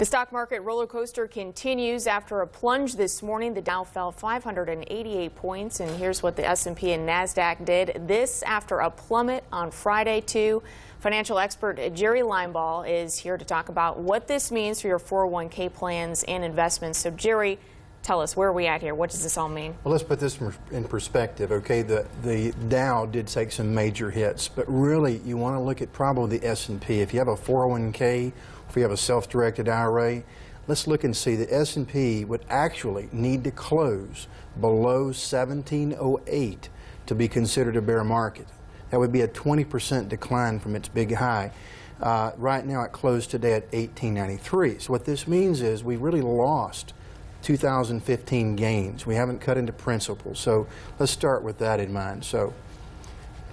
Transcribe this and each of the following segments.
The stock market roller coaster continues. After a plunge this morning, the Dow fell 588 points, and here's what the S&P and NASDAQ did. This after a plummet on Friday, too. Financial expert Jerry Linebaugh is here to talk about what this means for your 401k plans and investments. So, Jerry, tell us, where are we at here? What does this all mean? Well, let's put this in perspective, okay? The Dow did take some major hits, but really you want to look at probably the S&P. If you have a 401k, if you have a self-directed IRA, let's look and see the S&P would actually need to close below 1708 to be considered a bear market. That would be a 20% decline from its big high. Right now it closed today at 1893. So what this means is we really lost 2015 gains. We haven't cut into principal. So let's start with that in mind. So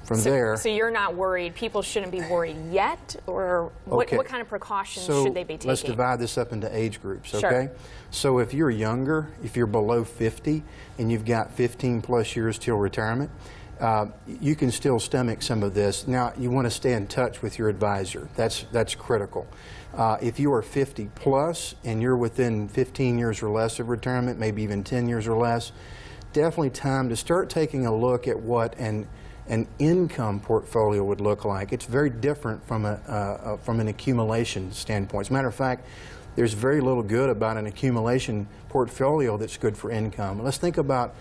from there. So you're not worried. People shouldn't be worried yet? Or what kind of precautions should they be taking? Let's divide this up into age groups, okay? Sure. So if you're younger, if you're below 50 and you've got 15 plus years till retirement, you can still stomach some of this. Now, you want to stay in touch with your advisor. That's critical. If you are 50 plus and you're within 15 years or less of retirement, maybe even 10 years or less, definitely time to start taking a look at what an income portfolio would look like. It's very different from an accumulation standpoint. As a matter of fact, there's very little good about an accumulation portfolio that's good for income. Let's think about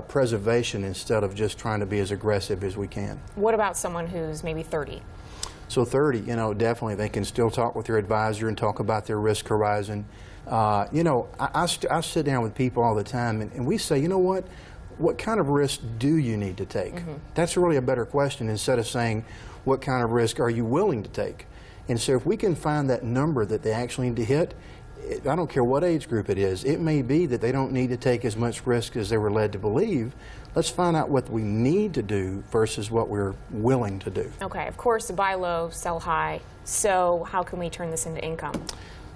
preservation instead of just trying to be as aggressive as we can. What about someone who's maybe 30? So 30, definitely they can still talk with their advisor and talk about their risk horizon. I sit down with people all the time and we say, you know what kind of risk do you need to take? That's really a better question instead of saying, what kind of risk are you willing to take? And so if we can find that number that they actually need to hit, I don't care what age group it is, it may be that they don't need to take as much risk as they were led to believe. Let's find out what we need to do versus what we're willing to do. Okay, of course, buy low, sell high. So how can we turn this into income?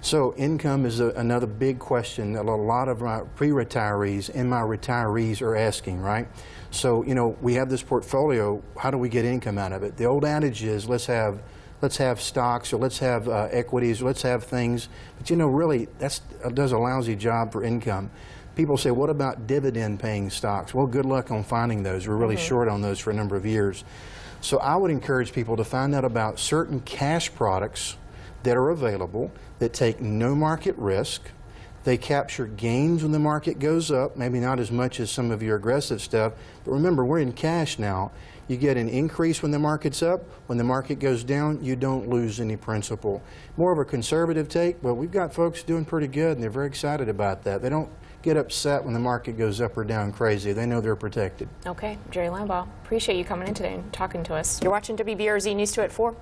So income is another big question that a lot of my pre-retirees and my retirees are asking, right? So, we have this portfolio, how do we get income out of it? The old adage is let's have stocks, or let's have equities, or let's have things. But really, that does a lousy job for income. People say, what about dividend-paying stocks? Well, good luck on finding those. We're really short on those for a number of years. So I would encourage people to find out about certain cash products that are available that take no market risk. They capture gains when the market goes up, maybe not as much as some of your aggressive stuff, but remember, we're in cash now. You get an increase when the market's up. When the market goes down, you don't lose any principal. More of a conservative take, but we've got folks doing pretty good, and they're very excited about that. They don't get upset when the market goes up or down crazy. They know they're protected. Okay, Jerry Linebaugh, appreciate you coming in today and talking to us. You're watching WBRZ News 2 at 4.